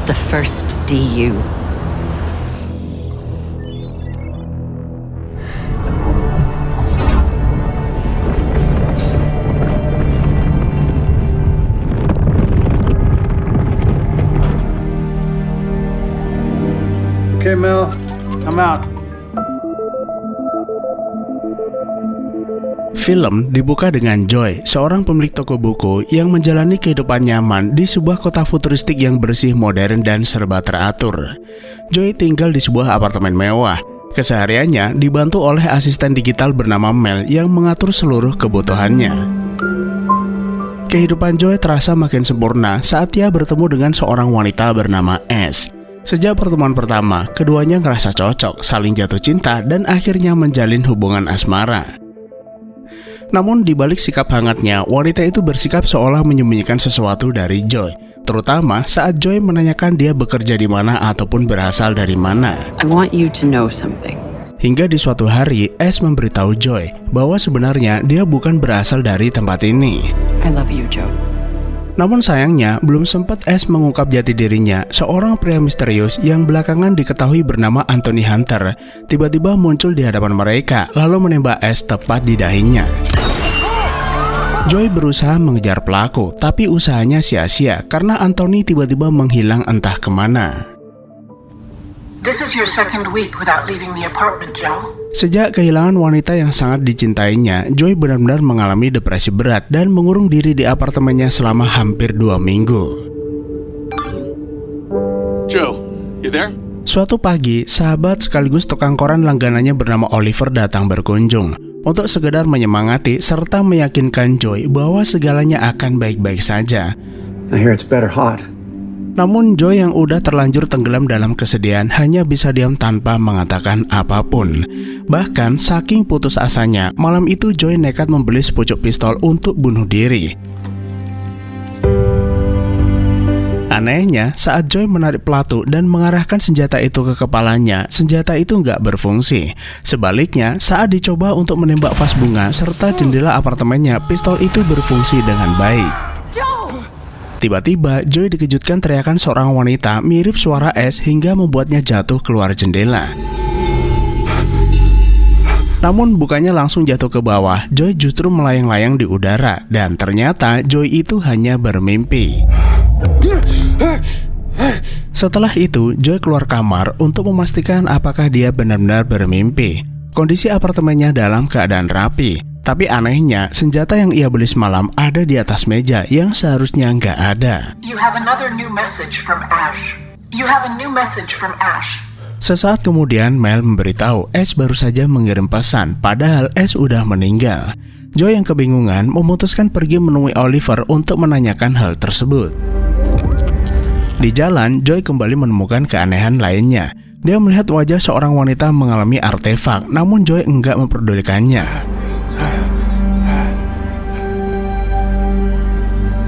The first DU. Okay, Mel, I'm out. Film dibuka dengan Joy, seorang pemilik toko buku yang menjalani kehidupan nyaman di sebuah kota futuristik yang bersih, modern, dan serba teratur. Joy tinggal di sebuah apartemen mewah. Kesehariannya dibantu oleh asisten digital bernama Mel yang mengatur seluruh kebutuhannya. Kehidupan Joy terasa makin sempurna saat ia bertemu dengan seorang wanita bernama Ash. Sejak pertemuan pertama, keduanya ngerasa cocok, saling jatuh cinta, dan akhirnya menjalin hubungan asmara. Namun di balik sikap hangatnya, wanita itu bersikap seolah menyembunyikan sesuatu dari Joy, terutama saat Joy menanyakan dia bekerja di mana ataupun berasal dari mana. I want you to know something. Hingga di suatu hari, Ash memberitahu Joy bahwa sebenarnya dia bukan berasal dari tempat ini. I love you, Joe. Namun sayangnya, belum sempat Ash mengungkap jati dirinya, seorang pria misterius yang belakangan diketahui bernama Anthony Hunter tiba-tiba muncul di hadapan mereka, lalu menembak Ash tepat di dahinya. Joy berusaha mengejar pelaku, tapi usahanya sia-sia karena Anthony tiba-tiba menghilang entah kemana. This is your second week without leaving the apartment, Joe. Sejak kehilangan wanita yang sangat dicintainya, Joy benar-benar mengalami depresi berat dan mengurung diri di apartemennya selama hampir 2 minggu. Joe, you there? Suatu pagi, sahabat sekaligus tukang koran langganannya bernama Oliver datang berkunjung untuk sekedar menyemangati serta meyakinkan Joy bahwa segalanya akan baik-baik saja. I hear it's better hot. Namun Joy yang udah terlanjur tenggelam dalam kesedihan hanya bisa diam tanpa mengatakan apapun. Bahkan saking putus asanya, malam itu Joy nekat membeli sepucuk pistol untuk bunuh diri. Anehnya, saat Joy menarik pelatu dan mengarahkan senjata itu ke kepalanya, senjata itu nggak berfungsi. Sebaliknya, saat dicoba untuk menembak vas bunga serta jendela apartemennya, pistol itu berfungsi dengan baik. Tiba-tiba, Joy dikejutkan teriakan seorang wanita mirip suara Ash hingga membuatnya jatuh keluar jendela. Namun bukannya langsung jatuh ke bawah, Joy justru melayang-layang di udara dan ternyata Joy itu hanya bermimpi. Setelah itu, Joy keluar kamar untuk memastikan apakah dia benar-benar bermimpi. Kondisi apartemennya dalam keadaan rapi, tapi anehnya senjata yang ia beli semalam ada di atas meja yang seharusnya nggak ada. You have another new message from Ash. You have a new message from Ash. Sesaat kemudian Mel memberitahu Ash baru saja mengirim pesan, padahal Ash udah meninggal. Joy yang kebingungan memutuskan pergi menemui Oliver untuk menanyakan hal tersebut. Di jalan, Joy kembali menemukan keanehan lainnya. Dia melihat wajah seorang wanita mengalami artefak, namun Joy enggak memperdulikannya.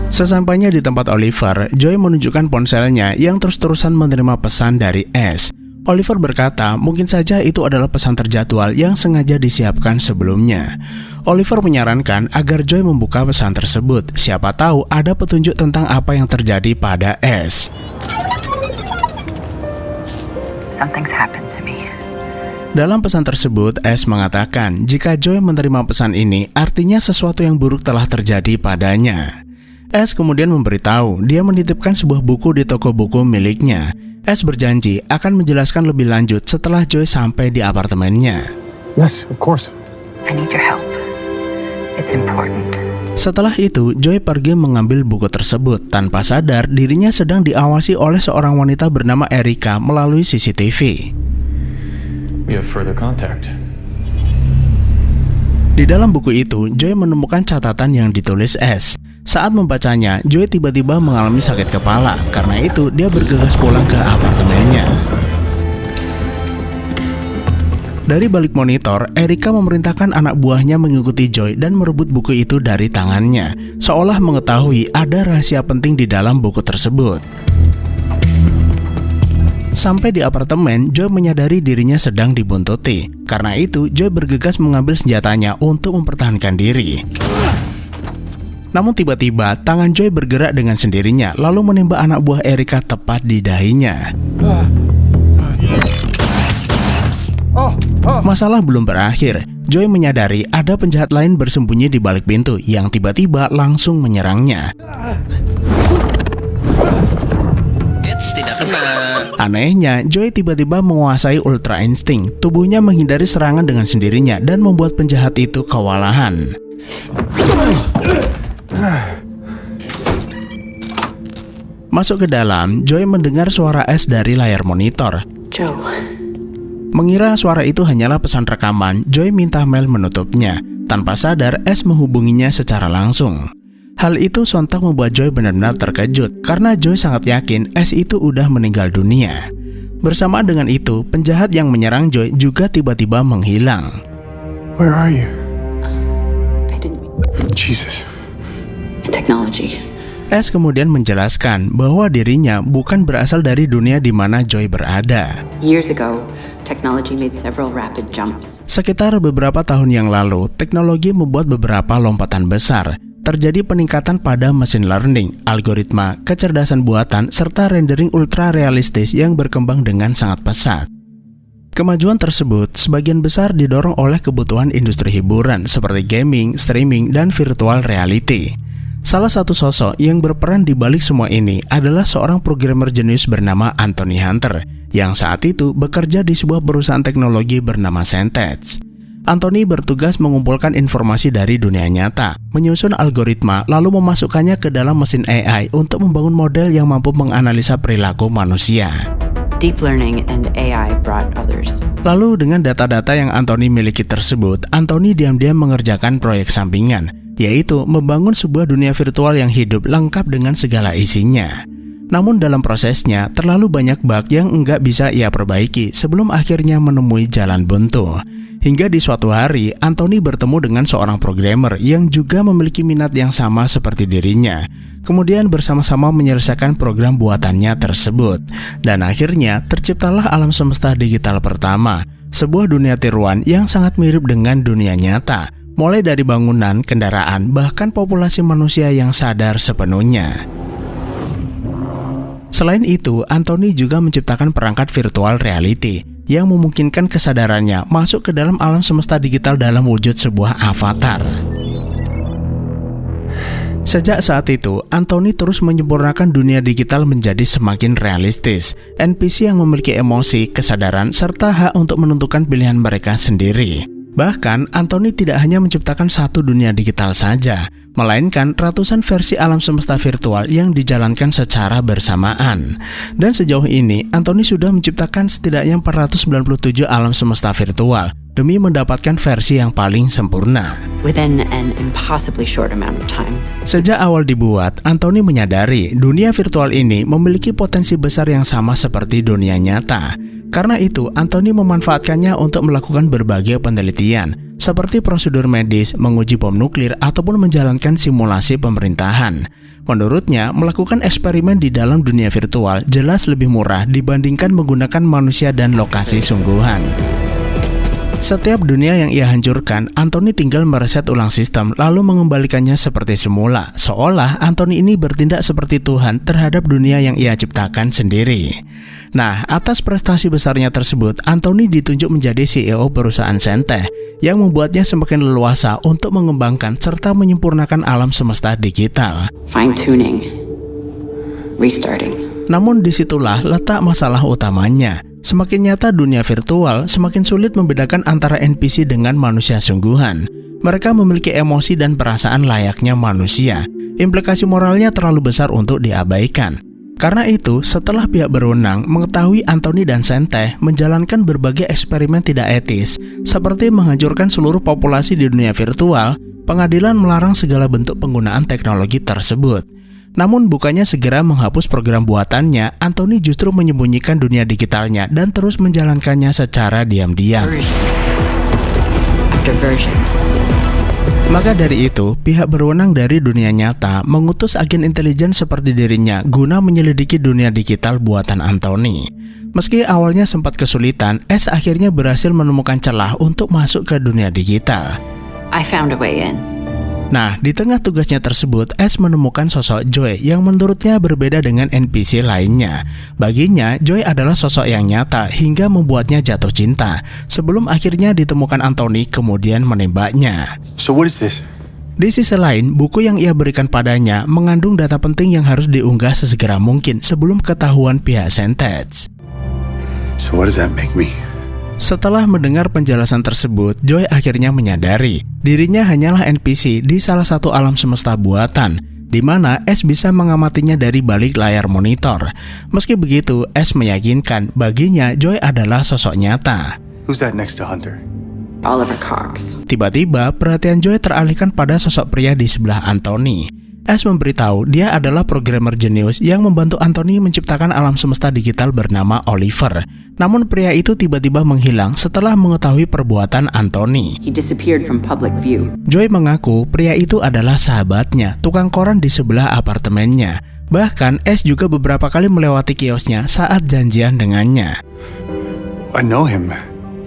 Sesampainya di tempat Oliver, Joy menunjukkan ponselnya yang terus-terusan menerima pesan dari Ash. Oliver berkata mungkin saja itu adalah pesan terjadwal yang sengaja disiapkan sebelumnya. Oliver menyarankan agar Joy membuka pesan tersebut. Siapa tahu ada petunjuk tentang apa yang terjadi pada Ash. Something's happened to me. Dalam pesan tersebut, Ash mengatakan jika Joy menerima pesan ini, artinya sesuatu yang buruk telah terjadi padanya. Ash kemudian memberitahu dia menitipkan sebuah buku di toko buku miliknya. Ash berjanji akan menjelaskan lebih lanjut setelah Joy sampai di apartemennya. Yes, of course. I need your help. It's important. Setelah itu, Joy pergi mengambil buku tersebut. Tanpa sadar, dirinya sedang diawasi oleh seorang wanita bernama Erica melalui CCTV. We have further contact. Di dalam buku itu, Joy menemukan catatan yang ditulis Ash. Saat membacanya, Joy tiba-tiba mengalami sakit kepala. Karena itu, dia bergegas pulang ke apartemennya. Dari balik monitor, Erica memerintahkan anak buahnya mengikuti Joy dan merebut buku itu dari tangannya, seolah mengetahui ada rahasia penting di dalam buku tersebut. Sampai di apartemen, Joy menyadari dirinya sedang dibuntuti. Karena itu, Joy bergegas mengambil senjatanya untuk mempertahankan diri. Namun tiba-tiba tangan Joy bergerak dengan sendirinya lalu menembak anak buah Erica tepat di dahinya. Masalah belum berakhir. Joy menyadari ada penjahat lain bersembunyi di balik pintu yang tiba-tiba langsung menyerangnya. Tidak kena. Anehnya, Joy tiba-tiba menguasai Ultra Instinct. Tubuhnya menghindari serangan dengan sendirinya dan membuat penjahat itu kewalahan. Masuk ke dalam, Joy mendengar suara S dari layar monitor. Joe. Mengira suara itu hanyalah pesan rekaman, Joy minta Mel menutupnya. Tanpa sadar, S menghubunginya secara langsung. Hal itu sontak membuat Joy benar-benar terkejut karena Joy sangat yakin S itu udah meninggal dunia. Bersamaan dengan itu, penjahat yang menyerang Joy juga tiba-tiba menghilang. Where are you? I didn't. Jesus. Technology. S kemudian menjelaskan bahwa dirinya bukan berasal dari dunia di mana Joy berada. Years ago, technology made several rapid jumps. Sekitar beberapa tahun yang lalu, teknologi membuat beberapa lompatan besar. Terjadi peningkatan pada machine learning, algoritma, kecerdasan buatan, serta rendering ultra realistis yang berkembang dengan sangat pesat. Kemajuan tersebut sebagian besar didorong oleh kebutuhan industri hiburan seperti gaming, streaming, dan virtual reality. Salah satu sosok yang berperan di balik semua ini adalah seorang programmer jenius bernama Anthony Hunter, yang saat itu bekerja di sebuah perusahaan teknologi bernama Centage. Anthony bertugas mengumpulkan informasi dari dunia nyata, menyusun algoritma, lalu memasukkannya ke dalam mesin AI untuk membangun model yang mampu menganalisa perilaku manusia. Deep learning and AI brought others. Lalu dengan data-data yang Anthony miliki tersebut, Anthony diam-diam mengerjakan proyek sampingan, yaitu membangun sebuah dunia virtual yang hidup lengkap dengan segala isinya. Namun dalam prosesnya, terlalu banyak bug yang enggak bisa ia perbaiki sebelum akhirnya menemui jalan buntu. Hingga di suatu hari, Anthony bertemu dengan seorang programmer yang juga memiliki minat yang sama seperti dirinya. Kemudian bersama-sama menyelesaikan program buatannya tersebut. Dan akhirnya terciptalah alam semesta digital pertama, sebuah dunia tiruan yang sangat mirip dengan dunia nyata. Mulai dari bangunan, kendaraan, bahkan populasi manusia yang sadar sepenuhnya. Selain itu, Anthony juga menciptakan perangkat virtual reality yang memungkinkan kesadarannya masuk ke dalam alam semesta digital dalam wujud sebuah avatar. Sejak saat itu, Anthony terus menyempurnakan dunia digital menjadi semakin realistis. NPC yang memiliki emosi, kesadaran, serta hak untuk menentukan pilihan mereka sendiri. Bahkan, Anthony tidak hanya menciptakan satu dunia digital saja, melainkan ratusan versi alam semesta virtual yang dijalankan secara bersamaan. Dan sejauh ini, Anthony sudah menciptakan setidaknya 497 alam semesta virtual demi mendapatkan versi yang paling sempurna. Within an impossibly short amount of time. Sejak awal dibuat, Anthony menyadari dunia virtual ini memiliki potensi besar yang sama seperti dunia nyata. Karena itu, Anthony memanfaatkannya untuk melakukan berbagai penelitian, seperti prosedur medis, menguji bom nuklir, ataupun menjalankan simulasi pemerintahan. Menurutnya, melakukan eksperimen di dalam dunia virtual jelas lebih murah dibandingkan menggunakan manusia dan lokasi sungguhan. Setiap dunia yang ia hancurkan, Anthony tinggal mereset ulang sistem lalu mengembalikannya seperti semula, seolah Anthony ini bertindak seperti Tuhan terhadap dunia yang ia ciptakan sendiri. Nah, atas prestasi besarnya tersebut, Anthony ditunjuk menjadi CEO perusahaan Centage yang membuatnya semakin leluasa untuk mengembangkan serta menyempurnakan alam semesta digital. Fine-tuning. Restarting. Namun disitulah letak masalah utamanya. Semakin nyata dunia virtual, semakin sulit membedakan antara NPC dengan manusia sungguhan. Mereka memiliki emosi dan perasaan layaknya manusia. Implikasi moralnya terlalu besar untuk diabaikan. Karena itu, setelah pihak berwenang mengetahui Anthony dan Centage menjalankan berbagai eksperimen tidak etis, seperti menghancurkan seluruh populasi di dunia virtual, pengadilan melarang segala bentuk penggunaan teknologi tersebut. Namun bukannya segera menghapus program buatannya, Anthony justru menyembunyikan dunia digitalnya dan terus menjalankannya secara diam-diam. Maka dari itu, pihak berwenang dari dunia nyata mengutus agen intelijen seperti dirinya guna menyelidiki dunia digital buatan Anthony. Meski awalnya sempat kesulitan, S akhirnya berhasil menemukan celah untuk masuk ke dunia digital. I found a way in. Nah, di tengah tugasnya tersebut, Ash menemukan sosok Joy yang menurutnya berbeda dengan NPC lainnya. Baginya, Joy adalah sosok yang nyata hingga membuatnya jatuh cinta, sebelum akhirnya ditemukan Anthony kemudian menembaknya. So what is this? Di sisi lain, buku yang ia berikan padanya mengandung data penting yang harus diunggah sesegera mungkin sebelum ketahuan pihak Sentage. So what does that make me? Setelah mendengar penjelasan tersebut, Joy akhirnya menyadari dirinya hanyalah NPC di salah satu alam semesta buatan, di mana Ash bisa mengamatinya dari balik layar monitor. Meski begitu, Ash meyakinkan baginya Joy adalah sosok nyata. Who's that next to Hunter? Oliver Cox. Tiba-tiba, perhatian Joy teralihkan pada sosok pria di sebelah Anthony. Ash memberitahu dia adalah programmer jenius yang membantu Anthony menciptakan alam semesta digital bernama Oliver. Namun pria itu tiba-tiba menghilang setelah mengetahui perbuatan Anthony. He disappeared from public view. Joy mengaku pria itu adalah sahabatnya, tukang koran di sebelah apartemennya. Bahkan Ash juga beberapa kali melewati kiosnya saat janjian dengannya. I know him.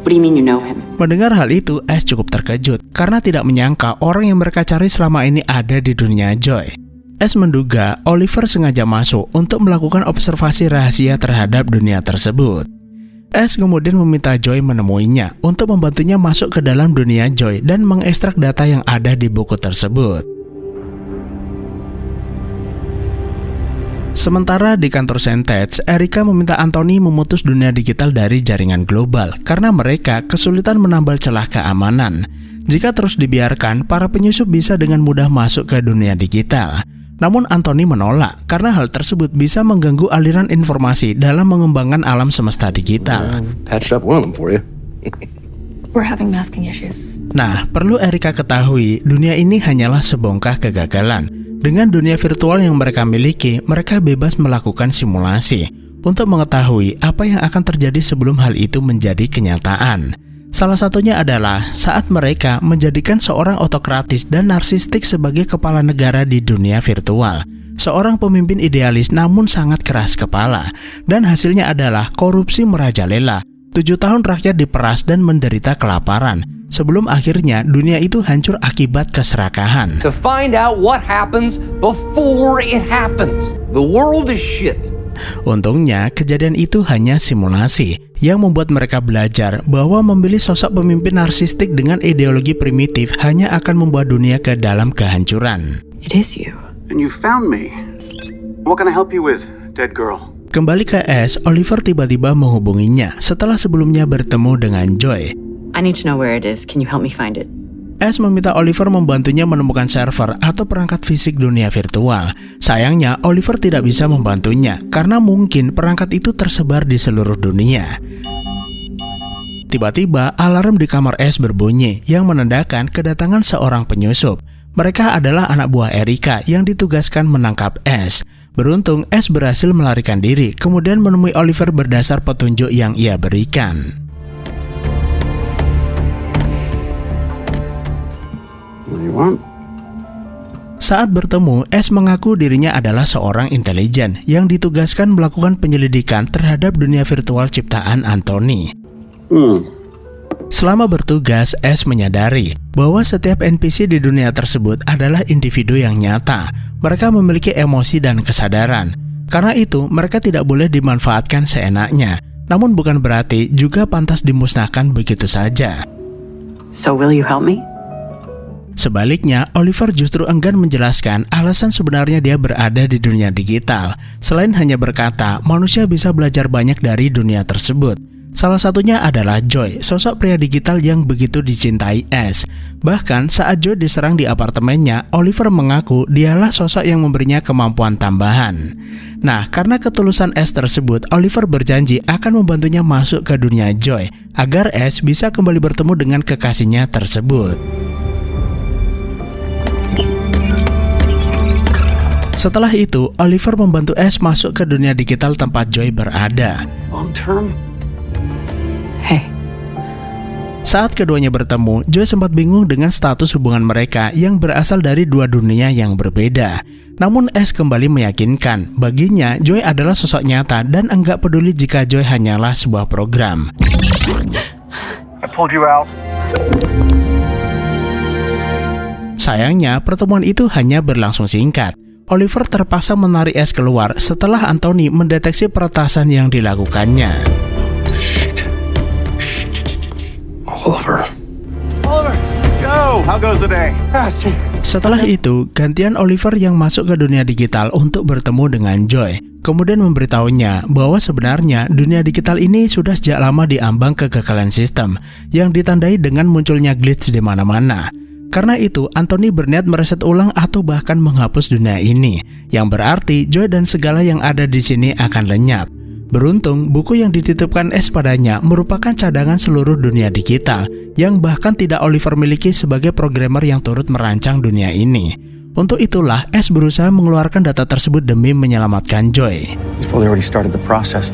What do you mean you know him? Mendengar hal itu, Ash cukup terkejut karena tidak menyangka orang yang mereka cari selama ini ada di dunia Joy. Ash menduga Oliver sengaja masuk untuk melakukan observasi rahasia terhadap dunia tersebut. Ash kemudian meminta Joy menemuinya untuk membantunya masuk ke dalam dunia Joy dan mengekstrak data yang ada di buku tersebut. Sementara di kantor Sentage, Erica meminta Anthony memutus dunia digital dari jaringan global karena mereka kesulitan menambal celah keamanan. Jika terus dibiarkan, para penyusup bisa dengan mudah masuk ke dunia digital. Namun Anthony menolak karena hal tersebut bisa mengganggu aliran informasi dalam mengembangkan alam semesta digital. Patched up one of them for you. We're having masking issues. Nah, perlu Erica ketahui, dunia ini hanyalah sebongkah kegagalan. Dengan dunia virtual yang mereka miliki, mereka bebas melakukan simulasi untuk mengetahui apa yang akan terjadi sebelum hal itu menjadi kenyataan. Salah satunya adalah saat mereka menjadikan seorang otokratis dan narsistik sebagai kepala negara di dunia virtual. Seorang pemimpin idealis namun sangat keras kepala, dan hasilnya adalah korupsi merajalela. 7 tahun rakyat diperas dan menderita kelaparan, sebelum akhirnya dunia itu hancur akibat keserakahan. To find out what happens before it happens. The world is shit. Untungnya, kejadian itu hanya simulasi yang membuat mereka belajar bahwa memilih sosok pemimpin narsistik dengan ideologi primitif hanya akan membawa dunia ke dalam kehancuran. It is you. And you found me. What can I help you with, dead girl? Kembali ke Ash, Oliver tiba-tiba menghubunginya setelah sebelumnya bertemu dengan Joy. I need to know where it is. Can you help me find it? Ash meminta Oliver membantunya menemukan server atau perangkat fisik dunia virtual. Sayangnya, Oliver tidak bisa membantunya karena mungkin perangkat itu tersebar di seluruh dunia. Tiba-tiba, alarm di kamar Ash berbunyi yang menandakan kedatangan seorang penyusup. Mereka adalah anak buah Erica yang ditugaskan menangkap Ash. Beruntung, Ash berhasil melarikan diri, kemudian menemui Oliver berdasar petunjuk yang ia berikan. Saat bertemu, Ash mengaku dirinya adalah seorang intelijen yang ditugaskan melakukan penyelidikan terhadap dunia virtual ciptaan Anthony. Selama bertugas, Ash menyadari bahwa setiap NPC di dunia tersebut adalah individu yang nyata. Mereka memiliki emosi dan kesadaran. Karena itu, mereka tidak boleh dimanfaatkan seenaknya. Namun bukan berarti juga pantas dimusnahkan begitu saja. So will you help me? Sebaliknya, Oliver justru enggan menjelaskan alasan sebenarnya dia berada di dunia digital. Selain hanya berkata, manusia bisa belajar banyak dari dunia tersebut. Salah satunya adalah Joy, sosok pria digital yang begitu dicintai Ash. Bahkan saat Joy diserang di apartemennya, Oliver mengaku dialah sosok yang memberinya kemampuan tambahan. Nah, karena ketulusan Ash tersebut, Oliver berjanji akan membantunya masuk ke dunia Joy agar Ash bisa kembali bertemu dengan kekasihnya tersebut. Setelah itu, Oliver membantu Ash masuk ke dunia digital tempat Joy berada. Long term? Hey. Saat keduanya bertemu, Joy sempat bingung dengan status hubungan mereka yang berasal dari dua dunia yang berbeda. Namun Ash kembali meyakinkan, baginya Joy adalah sosok nyata dan enggak peduli jika Joy hanyalah sebuah program. I pulled you out. Sayangnya, pertemuan itu hanya berlangsung singkat. Oliver terpaksa menarik S keluar setelah Anthony mendeteksi peretasan yang dilakukannya. Oliver, Joe, how goes the day? Setelah itu, gantian Oliver yang masuk ke dunia digital untuk bertemu dengan Joy. Kemudian memberitahunya bahwa sebenarnya dunia digital ini sudah sejak lama diambang kegagalan sistem yang ditandai dengan munculnya glitch di mana-mana. Karena itu, Anthony berniat mereset ulang atau bahkan menghapus dunia ini, yang berarti Joy dan segala yang ada di sini akan lenyap. Beruntung, buku yang dititipkan S padanya merupakan cadangan seluruh dunia digital yang bahkan tidak Oliver miliki sebagai programmer yang turut merancang dunia ini. Untuk itulah, S berusaha mengeluarkan data tersebut demi menyelamatkan Joy. He's probably already started the process.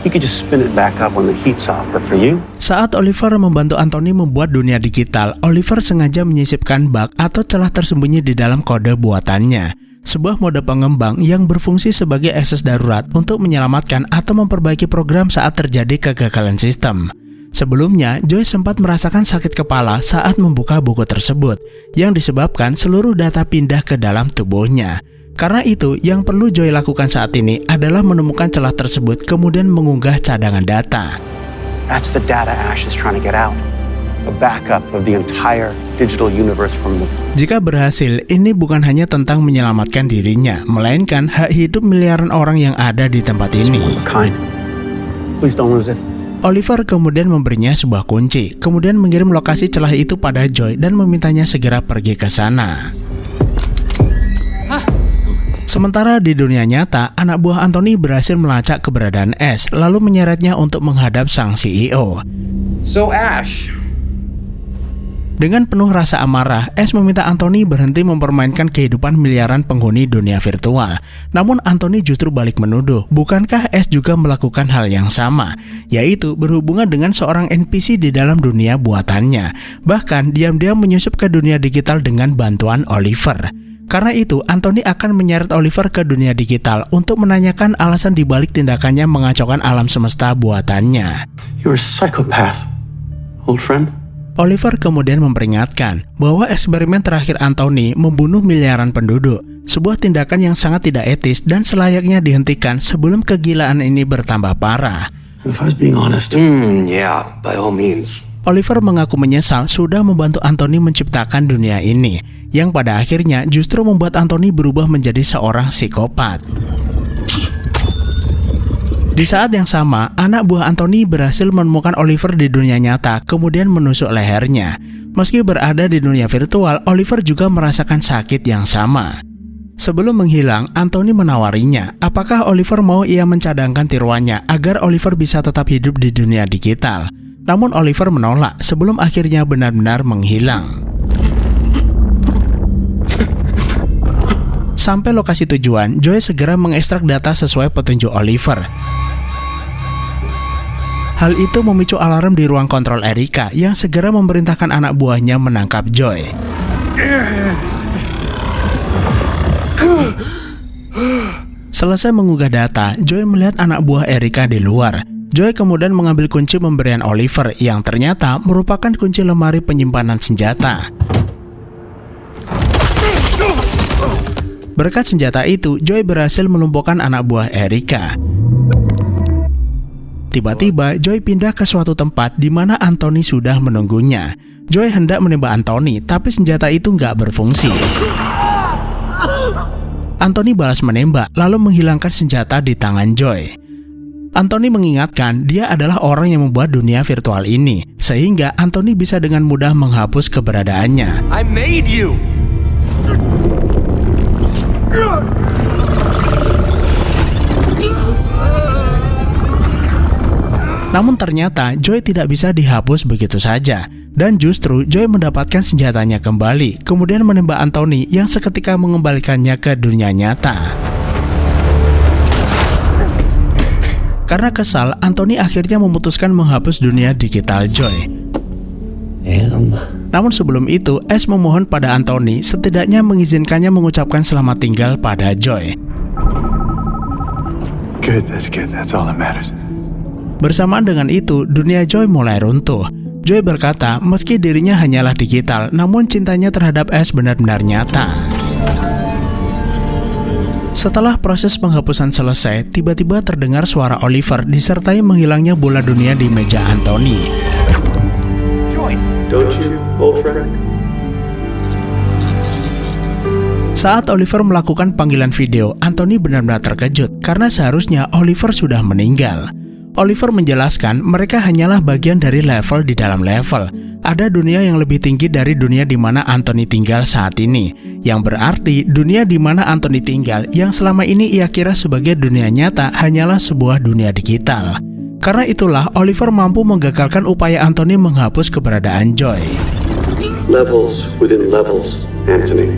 You could just spin it back up when the heat's off, but for you? Saat Oliver membantu Anthony membuat dunia digital, Oliver sengaja menyisipkan bug atau celah tersembunyi di dalam kode buatannya. Sebuah mode pengembang yang berfungsi sebagai akses darurat untuk menyelamatkan atau memperbaiki program saat terjadi kegagalan sistem. Sebelumnya, Joy sempat merasakan sakit kepala saat membuka buku tersebut, yang disebabkan seluruh data pindah ke dalam tubuhnya. Karena itu, yang perlu Joy lakukan saat ini adalah menemukan celah tersebut kemudian mengunggah cadangan data. That's the data Ash is trying to get out. A backup of the entire digital universe from the... Jika berhasil, ini bukan hanya tentang menyelamatkan dirinya, melainkan hak hidup miliaran orang yang ada di tempat ini. Please don't lose it. Oliver kemudian memberinya sebuah kunci, kemudian mengirim lokasi celah itu pada Joy dan memintanya segera pergi ke sana. Sementara di dunia nyata, anak buah Anthony berhasil melacak keberadaan S, lalu menyeretnya untuk menghadap sang CEO. So Ash, dengan penuh rasa amarah, S meminta Anthony berhenti mempermainkan kehidupan miliaran penghuni dunia virtual. Namun Anthony justru balik menuduh, bukankah S juga melakukan hal yang sama, yaitu berhubungan dengan seorang NPC di dalam dunia buatannya. Bahkan diam-diam menyusup ke dunia digital dengan bantuan Oliver. Karena itu, Anthony akan menyeret Oliver ke dunia digital untuk menanyakan alasan dibalik tindakannya mengacaukan alam semesta buatannya. You're a psychopath, old friend. Oliver kemudian memperingatkan bahwa eksperimen terakhir Anthony membunuh miliaran penduduk, sebuah tindakan yang sangat tidak etis dan selayaknya dihentikan sebelum kegilaan ini bertambah parah. If I was being honest. yeah, by all means. Oliver mengaku menyesal sudah membantu Anthony menciptakan dunia ini, yang pada akhirnya justru membuat Anthony berubah menjadi seorang psikopat. Di saat yang sama, anak buah Anthony berhasil menemukan Oliver di dunia nyata, kemudian menusuk lehernya. Meski berada di dunia virtual, Oliver juga merasakan sakit yang sama. Sebelum menghilang, Anthony menawarinya, apakah Oliver mau ia mencadangkan tiruannya agar Oliver bisa tetap hidup di dunia digital. Namun Oliver menolak sebelum akhirnya benar-benar menghilang. Sampai lokasi tujuan, Joy segera mengekstrak data sesuai petunjuk Oliver. Hal itu memicu alarm di ruang kontrol Erika yang segera memerintahkan anak buahnya menangkap Joy. Selesai mengunggah data, Joy melihat anak buah Erika di luar. Joy kemudian mengambil kunci pemberian Oliver yang ternyata merupakan kunci lemari penyimpanan senjata. Berkat senjata itu, Joy berhasil melumpuhkan anak buah Erika. Tiba-tiba, Joy pindah ke suatu tempat di mana Anthony sudah menunggunya. Joy hendak menembak Anthony, tapi senjata itu nggak berfungsi. Anthony balas menembak, lalu menghilangkan senjata di tangan Joy. Anthony mengingatkan dia adalah orang yang membuat dunia virtual ini, sehingga Anthony bisa dengan mudah menghapus keberadaannya. I made you. Namun ternyata Joy tidak bisa dihapus begitu saja, dan justru Joy mendapatkan senjatanya kembali, kemudian menembak Anthony yang seketika mengembalikannya ke dunia nyata. Karena kesal, Anthony akhirnya memutuskan menghapus dunia digital Joy. Namun sebelum itu, S memohon pada Anthony setidaknya mengizinkannya mengucapkan selamat tinggal pada Joy. Good, that's all that matters. Bersamaan dengan itu, dunia Joy mulai runtuh. Joy berkata meski dirinya hanyalah digital, namun cintanya terhadap Ash benar-benar nyata. Setelah proses penghapusan selesai, tiba-tiba terdengar suara Oliver disertai menghilangnya bola dunia di meja Anthony. Joyce, don't you, old friend? Saat Oliver melakukan panggilan video, Anthony benar-benar terkejut karena seharusnya Oliver sudah meninggal. Oliver menjelaskan mereka hanyalah bagian dari level di dalam level. Ada dunia yang lebih tinggi dari dunia di mana Anthony tinggal saat ini, yang berarti dunia di mana Anthony tinggal yang selama ini ia kira sebagai dunia nyata hanyalah sebuah dunia digital. Karena itulah Oliver mampu menggagalkan upaya Anthony menghapus keberadaan Joy. Levels within levels, Anthony.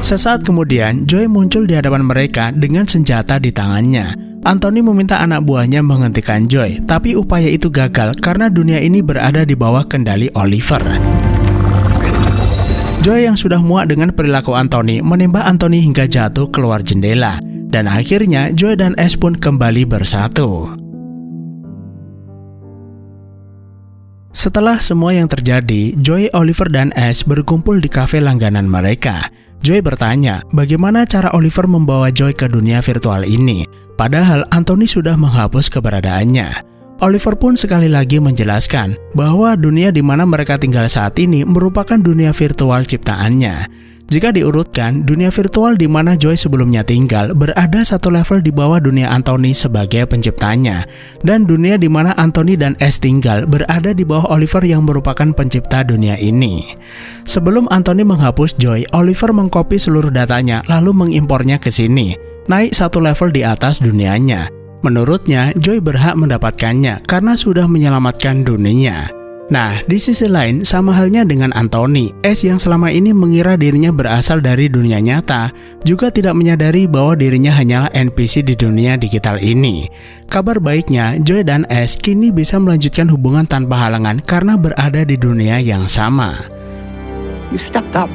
Sesaat kemudian, Joy muncul di hadapan mereka dengan senjata di tangannya. Anthony meminta anak buahnya menghentikan Joy, tapi upaya itu gagal karena dunia ini berada di bawah kendali Oliver. Joy yang sudah muak dengan perilaku Anthony menembak Anthony hingga jatuh keluar jendela, dan akhirnya Joy dan Ash pun kembali bersatu. Setelah semua yang terjadi, Joy, Oliver, dan Ash berkumpul di kafe langganan mereka. Joy bertanya, bagaimana cara Oliver membawa Joy ke dunia virtual ini, padahal Anthony sudah menghapus keberadaannya. Oliver pun sekali lagi menjelaskan bahwa dunia di mana mereka tinggal saat ini merupakan dunia virtual ciptaannya. Jika diurutkan, dunia virtual di mana Joy sebelumnya tinggal berada satu level di bawah dunia Anthony sebagai penciptanya, dan dunia di mana Anthony dan Ash tinggal berada di bawah Oliver yang merupakan pencipta dunia ini. Sebelum Anthony menghapus Joy, Oliver mengcopy seluruh datanya lalu mengimpornya ke sini, naik satu level di atas dunianya. Menurutnya, Joy berhak mendapatkannya karena sudah menyelamatkan dunia. Nah, di sisi lain, sama halnya dengan Anthony, Ash yang selama ini mengira dirinya berasal dari dunia nyata, juga tidak menyadari bahwa dirinya hanyalah NPC di dunia digital ini. Kabar baiknya, Joy dan Ash kini bisa melanjutkan hubungan tanpa halangan karena berada di dunia yang sama. You stepped up.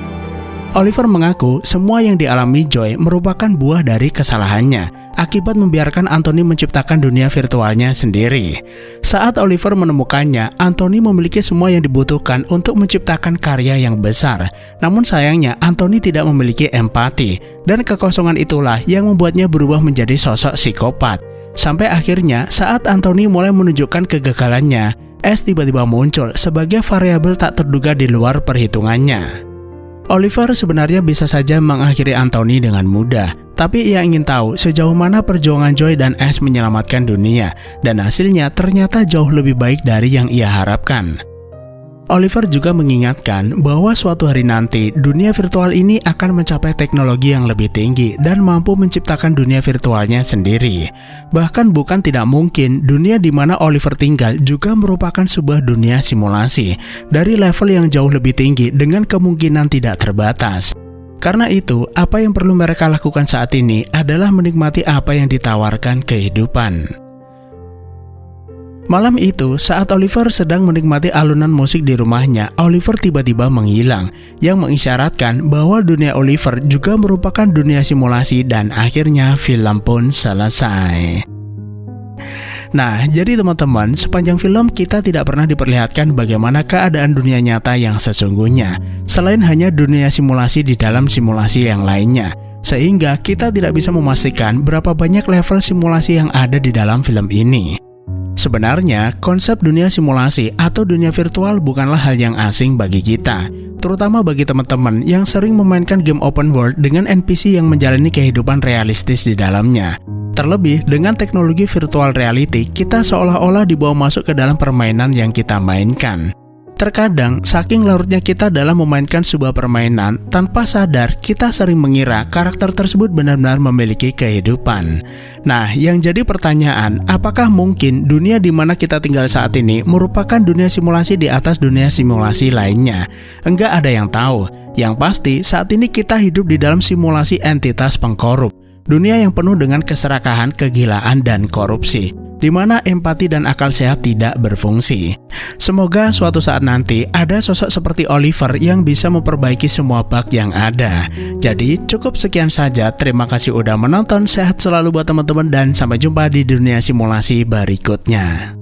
Oliver mengaku semua yang dialami Joy merupakan buah dari kesalahannya akibat membiarkan Anthony menciptakan dunia virtualnya sendiri. Saat Oliver menemukannya, Anthony memiliki semua yang dibutuhkan untuk menciptakan karya yang besar. Namun sayangnya, Anthony tidak memiliki empati, dan kekosongan itulah yang membuatnya berubah menjadi sosok psikopat. Sampai akhirnya, saat Anthony mulai menunjukkan kegagalannya, Ash tiba-tiba muncul sebagai variabel tak terduga di luar perhitungannya. Oliver sebenarnya bisa saja mengakhiri Anthony dengan mudah, tapi ia ingin tahu sejauh mana perjuangan Joy dan Ash menyelamatkan dunia, dan hasilnya ternyata jauh lebih baik dari yang ia harapkan. Oliver juga mengingatkan bahwa suatu hari nanti dunia virtual ini akan mencapai teknologi yang lebih tinggi dan mampu menciptakan dunia virtualnya sendiri. Bahkan bukan tidak mungkin dunia di mana Oliver tinggal juga merupakan sebuah dunia simulasi dari level yang jauh lebih tinggi dengan kemungkinan tidak terbatas. Karena itu, apa yang perlu mereka lakukan saat ini adalah menikmati apa yang ditawarkan kehidupan. Malam itu, saat Oliver sedang menikmati alunan musik di rumahnya, Oliver tiba-tiba menghilang, yang mengisyaratkan bahwa dunia Oliver juga merupakan dunia simulasi dan akhirnya film pun selesai. Nah, jadi teman-teman, sepanjang film kita tidak pernah diperlihatkan bagaimana keadaan dunia nyata yang sesungguhnya, selain hanya dunia simulasi di dalam simulasi yang lainnya. Sehingga kita tidak bisa memastikan berapa banyak level simulasi yang ada di dalam film ini. Sebenarnya, konsep dunia simulasi atau dunia virtual bukanlah hal yang asing bagi kita, terutama bagi teman-teman yang sering memainkan game open world dengan NPC yang menjalani kehidupan realistis di dalamnya. Terlebih, dengan teknologi virtual reality, kita seolah-olah dibawa masuk ke dalam permainan yang kita mainkan. Terkadang, saking larutnya kita dalam memainkan sebuah permainan, tanpa sadar kita sering mengira karakter tersebut benar-benar memiliki kehidupan. Nah, yang jadi pertanyaan, apakah mungkin dunia di mana kita tinggal saat ini merupakan dunia simulasi di atas dunia simulasi lainnya? Enggak ada yang tahu. Yang pasti, saat ini kita hidup di dalam simulasi entitas pengkorup. Dunia yang penuh dengan keserakahan, kegilaan, dan korupsi, di mana empati dan akal sehat tidak berfungsi. Semoga suatu saat nanti ada sosok seperti Oliver yang bisa memperbaiki semua bug yang ada. Jadi cukup sekian saja, terima kasih udah menonton, sehat selalu buat teman-teman dan sampai jumpa di dunia simulasi berikutnya.